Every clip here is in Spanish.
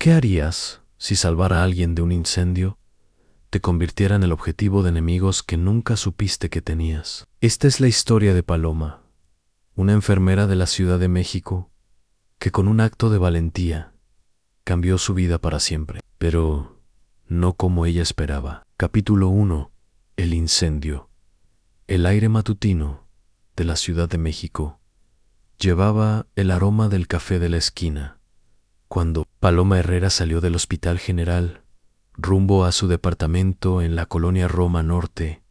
¿Qué harías si salvar a alguien de un incendio te convirtiera en el objetivo de enemigos que nunca supiste que tenías? Esta es la historia de Paloma, una enfermera de la Ciudad de México que con un acto de valentía cambió su vida para siempre, pero no como ella esperaba. Capítulo 1. El incendio. El aire matutino de la Ciudad de México llevaba el aroma del café de la esquina cuando Paloma Herrera salió del Hospital General rumbo a su departamento en la colonia Roma Norte,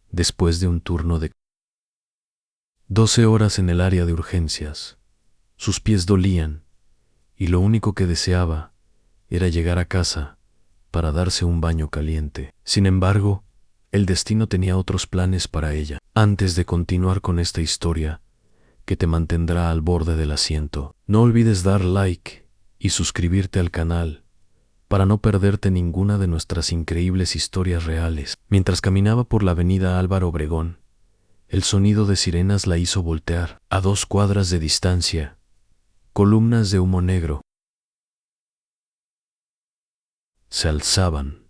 después de un turno de 12 horas en el área de urgencias. Sus pies dolían y lo único que deseaba era llegar a casa para darse un baño caliente. Sin embargo, el destino tenía otros planes para ella. Antes de continuar con esta historia, que te mantendrá al borde del asiento, no olvides dar like y suscribirte al canal para no perderte ninguna de nuestras increíbles historias reales. Mientras caminaba por la avenida Álvaro Obregón, el sonido de sirenas la hizo voltear. A 2 cuadras de distancia, columnas de humo negro se alzaban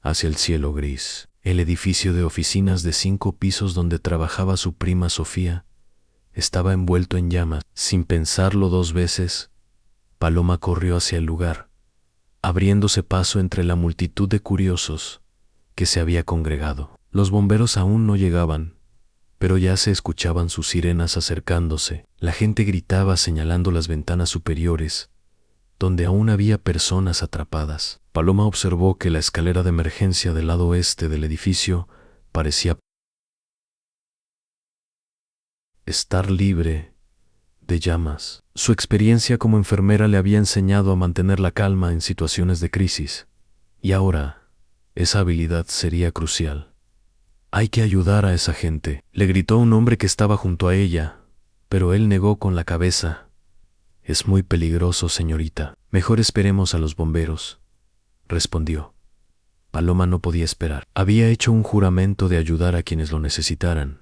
hacia el cielo gris. El edificio de oficinas de 5 pisos donde trabajaba su prima Sofía estaba envuelto en llamas. Sin pensarlo 2 veces, Paloma corrió hacia el lugar, abriéndose paso entre la multitud de curiosos que se había congregado. Los bomberos aún no llegaban, pero ya se escuchaban sus sirenas acercándose. La gente gritaba señalando las ventanas superiores, donde aún había personas atrapadas. Paloma observó que la escalera de emergencia del lado oeste del edificio parecía estar libre de llamas. Su experiencia como enfermera le había enseñado a mantener la calma en situaciones de crisis, y ahora esa habilidad sería crucial. «Hay que ayudar a esa gente», le gritó un hombre que estaba junto a ella, pero él negó con la cabeza. «Es muy peligroso, señorita. Mejor esperemos a los bomberos», respondió. Paloma no podía esperar. Había hecho un juramento de ayudar a quienes lo necesitaran,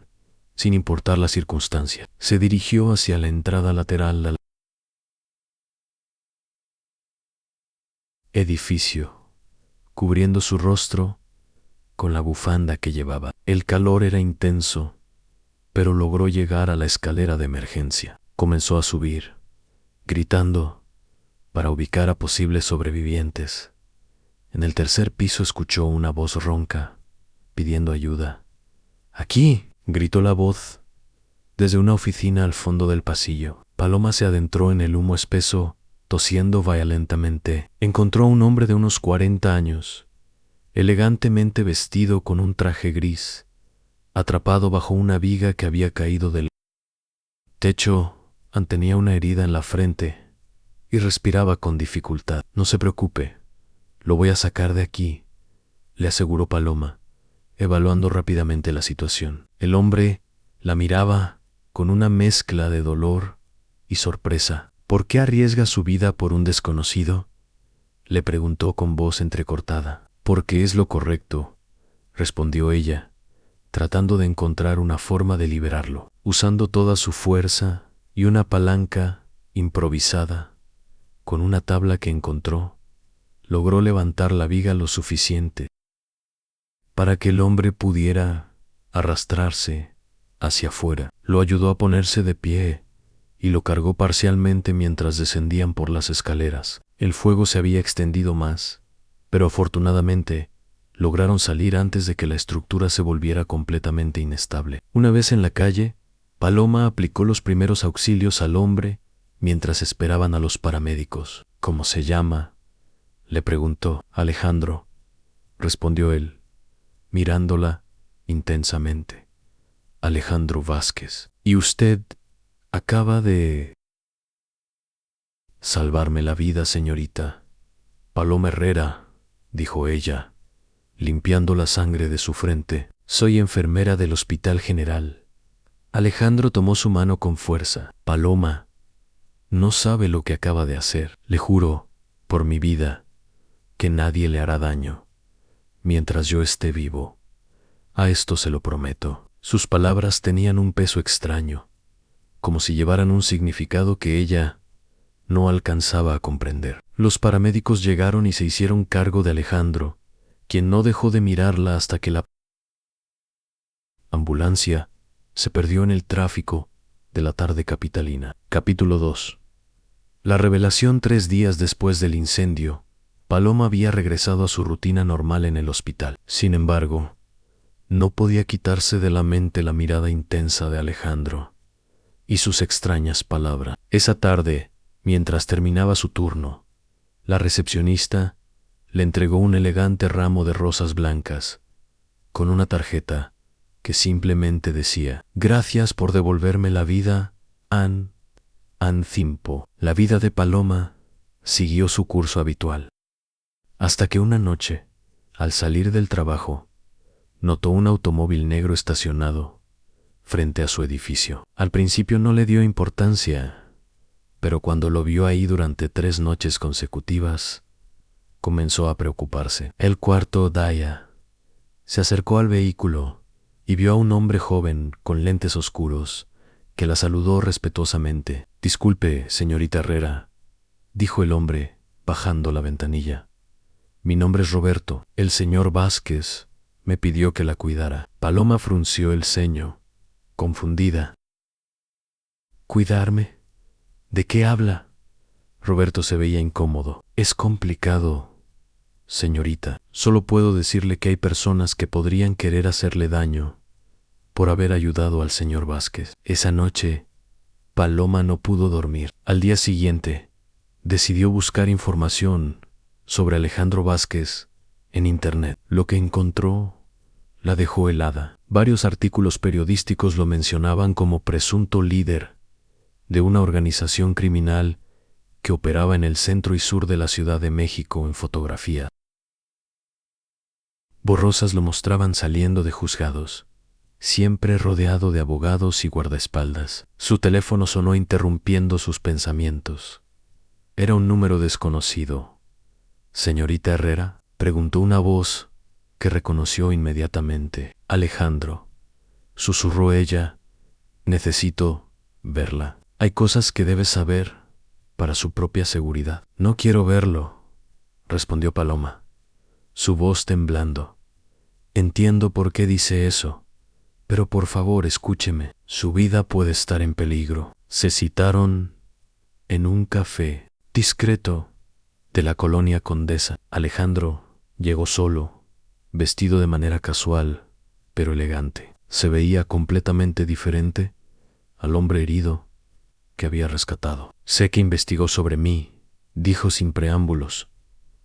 sin importar la circunstancia. Se dirigió hacia la entrada lateral del edificio, cubriendo su rostro con la bufanda que llevaba. El calor era intenso, pero logró llegar a la escalera de emergencia. Comenzó a subir, gritando para ubicar a posibles sobrevivientes. En el 3er piso escuchó una voz ronca, pidiendo ayuda. «¡Aquí!», gritó la voz desde una oficina al fondo del pasillo. Paloma se adentró en el humo espeso, tosiendo violentamente. Encontró a un hombre de unos 40 años, elegantemente vestido con un traje gris, atrapado bajo una viga que había caído del techo. Tenía una herida en la frente y respiraba con dificultad. «No se preocupe, lo voy a sacar de aquí», le aseguró Paloma, evaluando rápidamente la situación. El hombre la miraba con una mezcla de dolor y sorpresa. «¿Por qué arriesga su vida por un desconocido?», le preguntó con voz entrecortada. «Porque es lo correcto», respondió ella, tratando de encontrar una forma de liberarlo. Usando toda su fuerza y una palanca improvisada, con una tabla que encontró, logró levantar la viga lo suficiente para que el hombre pudiera arrastrarse hacia afuera. Lo ayudó a ponerse de pie y lo cargó parcialmente mientras descendían por las escaleras. El fuego se había extendido más, pero afortunadamente lograron salir antes de que la estructura se volviera completamente inestable. Una vez en la calle, Paloma aplicó los primeros auxilios al hombre mientras esperaban a los paramédicos. «¿Cómo se llama?», le preguntó. «Alejandro», respondió él, mirándola intensamente. «Alejandro Vázquez. Y usted acaba de salvarme la vida, señorita Paloma Herrera», dijo ella, limpiando la sangre de su frente. «Soy enfermera del Hospital General». Alejandro tomó su mano con fuerza. «Paloma no sabe lo que acaba de hacer. Le juro, por mi vida, que nadie le hará daño mientras yo esté vivo. A esto se lo prometo». Sus palabras tenían un peso extraño, como si llevaran un significado que ella no alcanzaba a comprender. Los paramédicos llegaron y se hicieron cargo de Alejandro, quien no dejó de mirarla hasta que la ambulancia se perdió en el tráfico de la tarde capitalina. Capítulo 2. La revelación 3 días después del incendio. Paloma había regresado a su rutina normal en el hospital. Sin embargo, no podía quitarse de la mente la mirada intensa de Alejandro y sus extrañas palabras. Esa tarde, mientras terminaba su turno, la recepcionista le entregó un elegante ramo de rosas blancas con una tarjeta que simplemente decía: «Gracias por devolverme la vida, Ann Cimpo». La vida de Paloma siguió su curso habitual, hasta que una noche, al salir del trabajo, notó un automóvil negro estacionado frente a su edificio. Al principio no le dio importancia, pero cuando lo vio ahí durante 3 noches consecutivas, comenzó a preocuparse. El cuarto Daya se acercó al vehículo y vio a un hombre joven con lentes oscuros que la saludó respetuosamente. «Disculpe, señorita Herrera», dijo el hombre, bajando la ventanilla. «Mi nombre es Roberto. El señor Vázquez me pidió que la cuidara». Paloma frunció el ceño, confundida. «¿Cuidarme? ¿De qué habla?». Roberto se veía incómodo. «Es complicado, señorita. Solo puedo decirle que hay personas que podrían querer hacerle daño por haber ayudado al señor Vázquez». Esa noche, Paloma no pudo dormir. Al día siguiente, decidió buscar información sobre Alejandro Vázquez en Internet. Lo que encontró la dejó helada. Varios artículos periodísticos lo mencionaban como presunto líder de una organización criminal que operaba en el centro y sur de la Ciudad de México en fotografía. Borrosas lo mostraban saliendo de juzgados, siempre rodeado de abogados y guardaespaldas. Su teléfono sonó interrumpiendo sus pensamientos. Era un número desconocido. «¿Señorita Herrera?», preguntó una voz que reconoció inmediatamente. «Alejandro», susurró ella, «necesito verla. Hay cosas que debes saber para su propia seguridad». «No quiero verlo», respondió Paloma, su voz temblando. «Entiendo por qué dice eso, pero por favor escúcheme. Su vida puede estar en peligro». Se citaron en un café discreto de la colonia Condesa. Alejandro llegó solo, vestido de manera casual, pero elegante. Se veía completamente diferente al hombre herido que había rescatado. «Sé que investigó sobre mí», dijo sin preámbulos,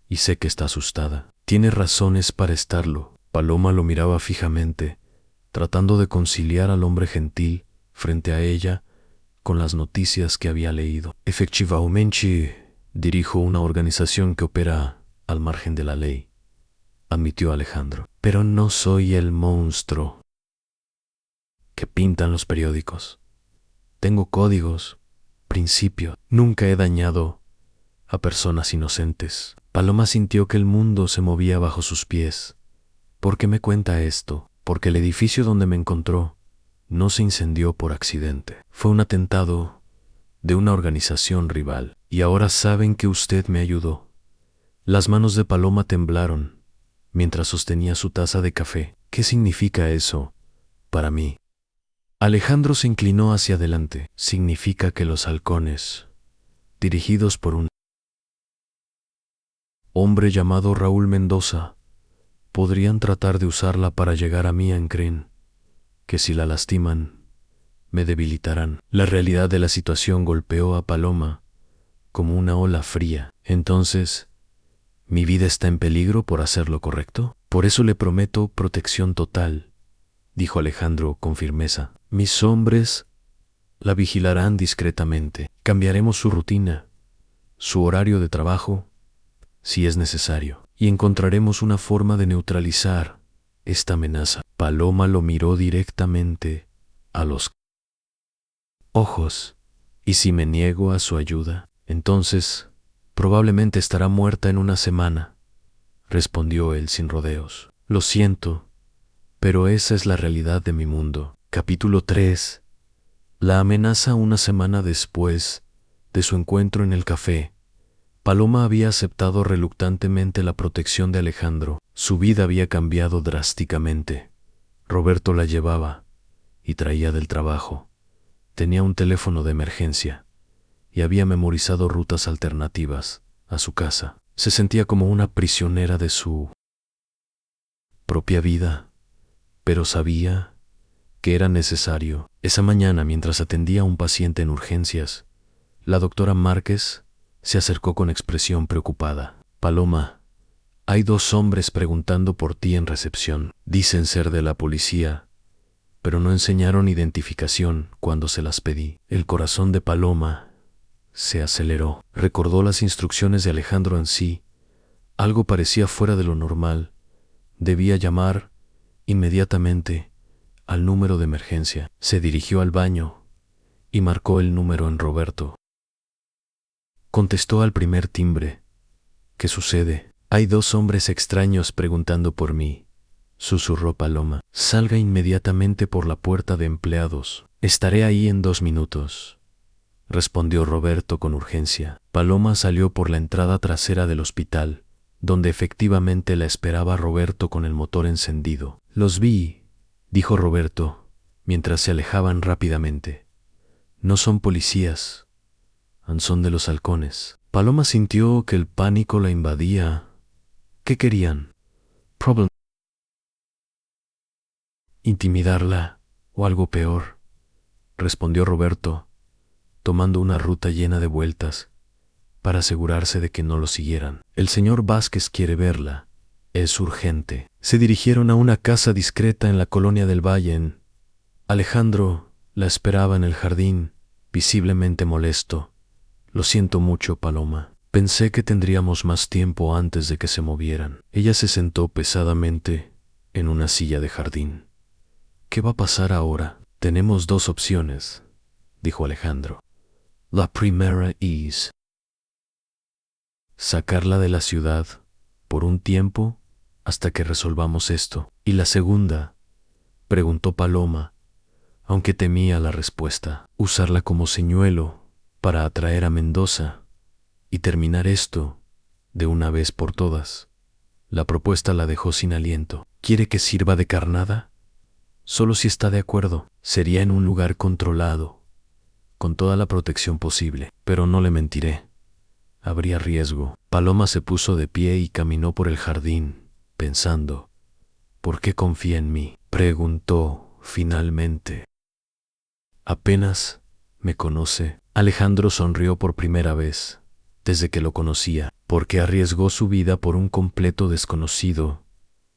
«y sé que está asustada. Tiene razones para estarlo». Paloma lo miraba fijamente, tratando de conciliar al hombre gentil frente a ella con las noticias que había leído. «Efectivamente, dirijo una organización que opera al margen de la ley», admitió Alejandro. «Pero no soy el monstruo que pintan los periódicos. Tengo códigos, principios. Nunca he dañado a personas inocentes». Paloma sintió que el mundo se movía bajo sus pies. «¿Por qué me cuenta esto?». «Porque el edificio donde me encontró no se incendió por accidente. Fue un atentado de una organización rival. Y ahora saben que usted me ayudó». Las manos de Paloma temblaron mientras sostenía su taza de café. «¿Qué significa eso para mí?». Alejandro se inclinó hacia adelante. «Significa que los halcones, dirigidos por un hombre llamado Raúl Mendoza, podrían tratar de usarla para llegar a mí en Cren, que si la lastiman, me debilitarán». La realidad de la situación golpeó a Paloma como una ola fría. «Entonces, ¿mi vida está en peligro por hacer lo correcto? Por eso le prometo protección total», dijo Alejandro con firmeza. «Mis hombres la vigilarán discretamente. Cambiaremos su rutina, su horario de trabajo, si es necesario, y encontraremos una forma de neutralizar esta amenaza». Paloma lo miró directamente a los ojos. «¿Y si me niego a su ayuda? Entonces, probablemente estará muerta en una semana», respondió él sin rodeos. «Lo siento, pero esa es la realidad de mi mundo». Capítulo 3. La amenaza. Una semana después de su encuentro en el café, Paloma había aceptado reluctantemente la protección de Alejandro. Su vida había cambiado drásticamente. Roberto la llevaba y traía del trabajo. Tenía un teléfono de emergencia y había memorizado rutas alternativas a su casa. Se sentía como una prisionera de su propia vida, pero sabía que era necesario. Esa mañana, mientras atendía a un paciente en urgencias, la doctora Márquez se acercó con expresión preocupada. Paloma, hay 2 hombres preguntando por ti en recepción. Dicen ser de la policía, pero no enseñaron identificación cuando se las pedí. El corazón de Paloma se aceleró. Recordó las instrucciones de Alejandro en sí. Algo parecía fuera de lo normal. Debía llamar inmediatamente al número de emergencia. Se dirigió al baño y marcó el número en Roberto. Contestó al primer timbre. ¿Qué sucede? Hay 2 hombres extraños preguntando por mí, susurró Paloma. Salga inmediatamente por la puerta de empleados. Estaré ahí en 2 minutos, respondió Roberto con urgencia. Paloma salió por la entrada trasera del hospital, donde efectivamente la esperaba Roberto con el motor encendido. Los vi, dijo Roberto, mientras se alejaban rápidamente. No son policías, son de los halcones. Paloma sintió que el pánico la invadía. ¿Qué querían? ¿Intimidarla o algo peor?, respondió Roberto, tomando una ruta llena de vueltas para asegurarse de que no lo siguieran. El señor Vázquez quiere verla. Es urgente. Se dirigieron a una casa discreta en la colonia del Valle. Alejandro la esperaba en el jardín, visiblemente molesto. Lo siento mucho, Paloma. Pensé que tendríamos más tiempo antes de que se movieran. Ella se sentó pesadamente en una silla de jardín. ¿Qué va a pasar ahora? Tenemos 2 opciones, dijo Alejandro. La primera es sacarla de la ciudad por un tiempo hasta que resolvamos esto. ¿Y la segunda?, preguntó Paloma, aunque temía la respuesta. Usarla como señuelo para atraer a Mendoza y terminar esto de una vez por todas. La propuesta la dejó sin aliento. ¿Quiere que sirva de carnada? Solo si está de acuerdo. Sería en un lugar controlado, con toda la protección posible. Pero no le mentiré. Habría riesgo. Paloma se puso de pie y caminó por el jardín, pensando. ¿Por qué confía en mí?, preguntó finalmente. Apenas me conoce. Alejandro sonrió por primera vez desde que lo conocía, porque arriesgó su vida por un completo desconocido,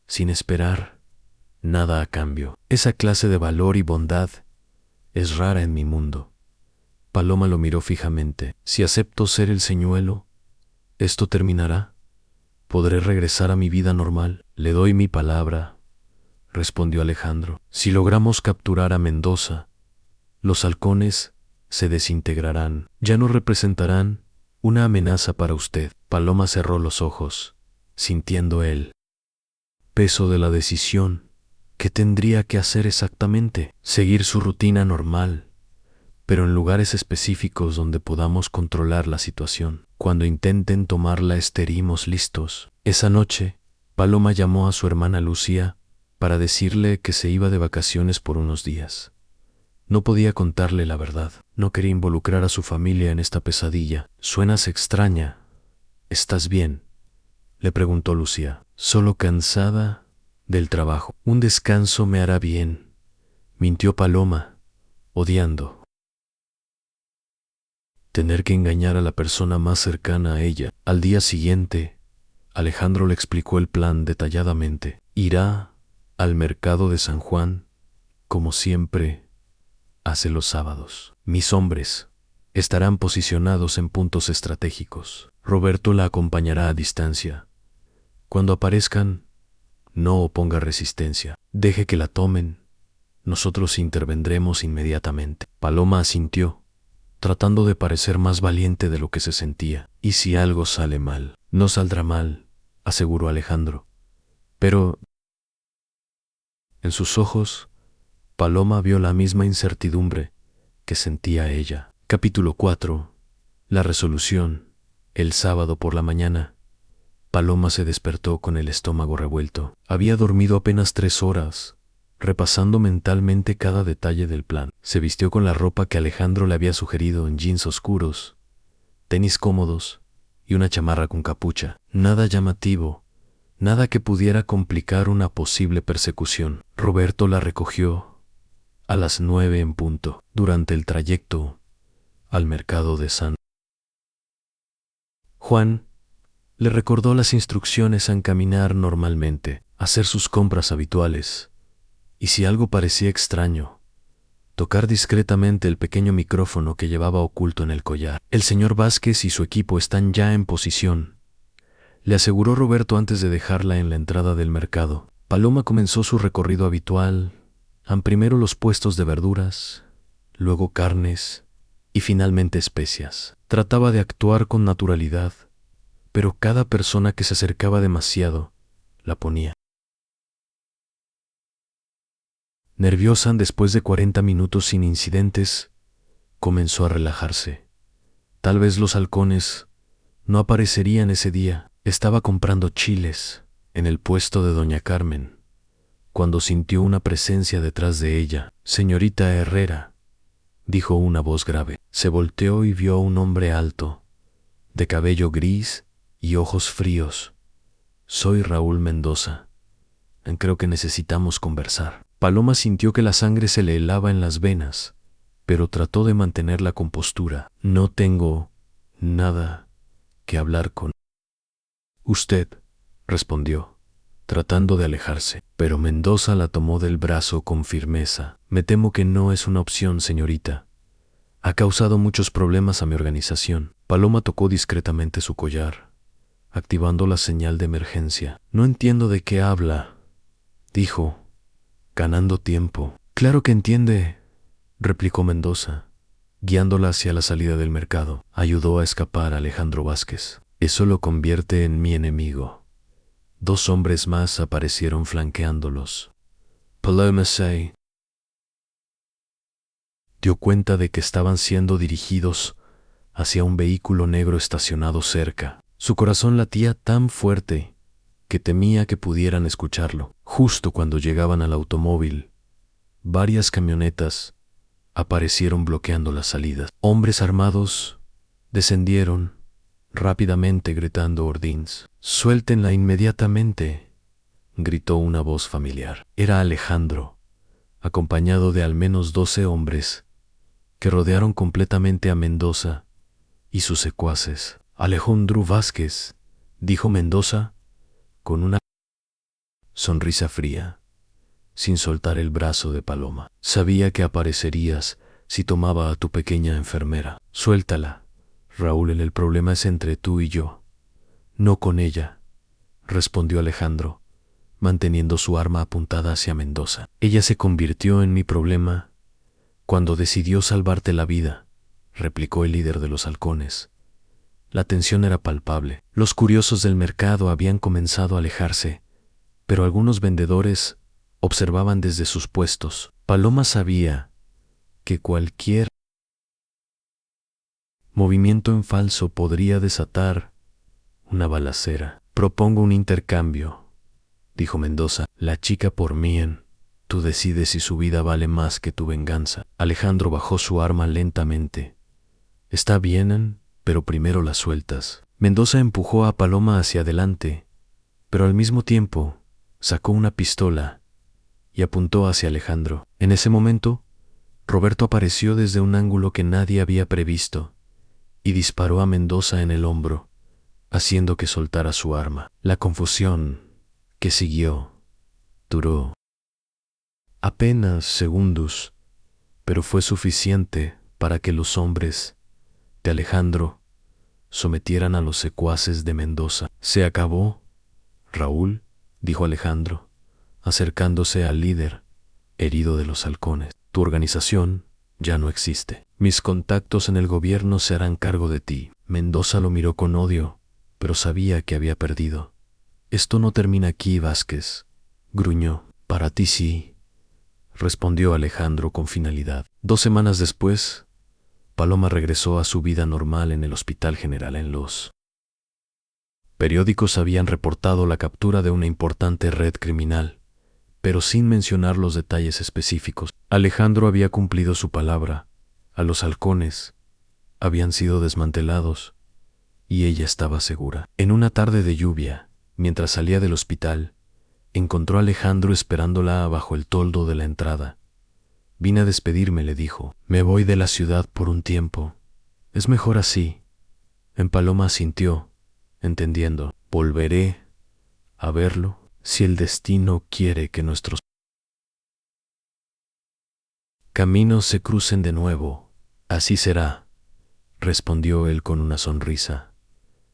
sin esperar nada a cambio. Esa clase de valor y bondad es rara en mi mundo. Paloma lo miró fijamente. Si acepto ser el señuelo, ¿esto terminará? ¿Podré regresar a mi vida normal? Le doy mi palabra, respondió Alejandro. Si logramos capturar a Mendoza, los halcones se desintegrarán. Ya no representarán una amenaza para usted. Paloma cerró los ojos, sintiendo el peso de la decisión. ¿Qué tendría que hacer exactamente? Seguir su rutina normal, pero en lugares específicos donde podamos controlar la situación. Cuando intenten tomarla, estaremos listos. Esa noche, Paloma llamó a su hermana Lucía para decirle que se iba de vacaciones por unos días. No podía contarle la verdad. No quería involucrar a su familia en esta pesadilla. Suenas extraña. ¿Estás bien?, le preguntó Lucía. Solo cansada del trabajo. Un descanso me hará bien, mintió Paloma, odiando tener que engañar a la persona más cercana a ella. Al día siguiente, Alejandro le explicó el plan detalladamente. Irá al mercado de San Juan, como siempre hace los sábados. Mis hombres estarán posicionados en puntos estratégicos. Roberto la acompañará a distancia. Cuando aparezcan, no oponga resistencia. Deje que la tomen. Nosotros intervendremos inmediatamente. Paloma asintió, tratando de parecer más valiente de lo que se sentía. ¿Y si algo sale mal? No saldrá mal, aseguró Alejandro. Pero en sus ojos, Paloma vio la misma incertidumbre que sentía ella. Capítulo 4. La resolución. El sábado por la mañana, Paloma se despertó con el estómago revuelto. Había dormido apenas 3 horas, repasando mentalmente cada detalle del plan. Se vistió con la ropa que Alejandro le había sugerido, en jeans oscuros, tenis cómodos y una chamarra con capucha. Nada llamativo, nada que pudiera complicar una posible persecución. Roberto la recogió a las 9 en punto, durante el trayecto al mercado de San Juan. Le recordó las instrucciones a encaminar normalmente, a hacer sus compras habituales, y si algo parecía extraño, tocar discretamente el pequeño micrófono que llevaba oculto en el collar. El señor Vázquez y su equipo están ya en posición, le aseguró Roberto antes de dejarla en la entrada del mercado. Paloma comenzó su recorrido habitual, primero los puestos de verduras, luego carnes y finalmente especias. Trataba de actuar con naturalidad, pero cada persona que se acercaba demasiado la ponía nerviosa. Después de 40 minutos sin incidentes, comenzó a relajarse. Tal vez los halcones no aparecerían ese día. Estaba comprando chiles en el puesto de doña Carmen, cuando sintió una presencia detrás de ella. «Señorita Herrera», dijo una voz grave. Se volteó y vio a un hombre alto, de cabello gris y ojos fríos. «Soy Raúl Mendoza. Creo que necesitamos conversar». Paloma sintió que la sangre se le helaba en las venas, pero trató de mantener la compostura. «No tengo nada que hablar con usted», respondió, tratando de alejarse. Pero Mendoza la tomó del brazo con firmeza. «Me temo que no es una opción, señorita. Ha causado muchos problemas a mi organización». Paloma tocó discretamente su collar, activando la señal de emergencia. «No entiendo de qué habla», dijo, ganando tiempo. «Claro que entiende», replicó Mendoza, guiándola hacia la salida del mercado. Ayudó a escapar a Alejandro Vázquez. «Eso lo convierte en mi enemigo». 2 hombres más aparecieron flanqueándolos. Paloma se dio cuenta de que estaban siendo dirigidos hacia un vehículo negro estacionado cerca. Su corazón latía tan fuerte que temía que pudieran escucharlo. Justo cuando llegaban al automóvil, varias camionetas aparecieron bloqueando las salidas. Hombres armados descendieron rápidamente gritando órdenes. «Suéltenla inmediatamente», gritó una voz familiar. Era Alejandro, acompañado de al menos 12 hombres que rodearon completamente a Mendoza y sus secuaces. «Alejandro Vázquez», dijo Mendoza con una sonrisa fría, sin soltar el brazo de Paloma. «Sabía que aparecerías si tomaba a tu pequeña enfermera». «Suéltala, Raúl, el problema es entre tú y yo, no con ella», respondió Alejandro, manteniendo su arma apuntada hacia Mendoza. «Ella se convirtió en mi problema cuando decidió salvarte la vida», replicó el líder de los halcones. La tensión era palpable. Los curiosos del mercado habían comenzado a alejarse, pero algunos vendedores observaban desde sus puestos. Paloma sabía que cualquier movimiento en falso podría desatar una balacera. «Propongo un intercambio», dijo Mendoza. «La chica por mí. Tú decides si su vida vale más que tu venganza». Alejandro bajó su arma lentamente. «Está bien, pero primero la sueltas». Mendoza empujó a Paloma hacia adelante, pero al mismo tiempo sacó una pistola y apuntó hacia Alejandro. En ese momento, Roberto apareció desde un ángulo que nadie había previsto y disparó a Mendoza en el hombro, haciendo que soltara su arma. La confusión que siguió duró apenas segundos, pero fue suficiente para que los hombres de Alejandro sometieran a los secuaces de Mendoza. «Se acabó, Raúl», dijo Alejandro, acercándose al líder herido de los halcones. «Tu organización ya no existe. Mis contactos en el gobierno se harán cargo de ti». Mendoza lo miró con odio, pero sabía que había perdido. «Esto no termina aquí, Vázquez», gruñó. «Para ti sí», respondió Alejandro con finalidad. 2 semanas después, Paloma regresó a su vida normal en el Hospital General. En los periódicos habían reportado la captura de una importante red criminal, pero sin mencionar los detalles específicos. Alejandro había cumplido su palabra. A los halcones habían sido desmantelados y ella estaba segura. En una tarde de lluvia, mientras salía del hospital, encontró a Alejandro esperándola bajo el toldo de la entrada. Vine a despedirme, le dijo. Me voy de la ciudad por un tiempo. Es mejor así. En Paloma asintió, entendiendo. Volveré a verlo si el destino quiere que nuestros caminos se crucen de nuevo. Así será, respondió él con una sonrisa.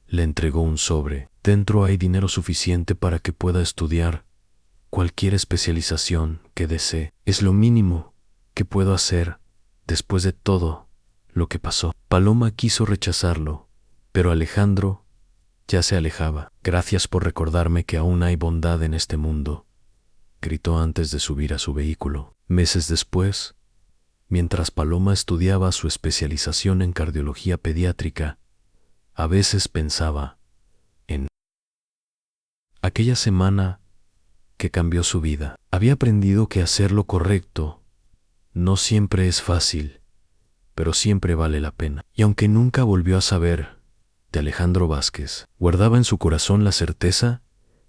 Le entregó un sobre. Dentro hay dinero suficiente para que pueda estudiar cualquier especialización que desee. Es lo mínimo que puedo hacer después de todo lo que pasó. Paloma quiso rechazarlo, pero Alejandro ya se alejaba. Gracias por recordarme que aún hay bondad en este mundo, gritó antes de subir a su vehículo. Meses después, mientras Paloma estudiaba su especialización en cardiología pediátrica, a veces pensaba en aquella semana que cambió su vida. Había aprendido que hacer lo correcto no siempre es fácil, pero siempre vale la pena. Y aunque nunca volvió a saber de Alejandro Vázquez, guardaba en su corazón la certeza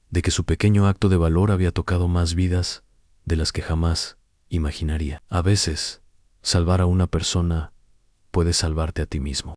de que su pequeño acto de valor había tocado más vidas de las que jamás imaginaría. A veces, salvar a una persona puede salvarte a ti mismo.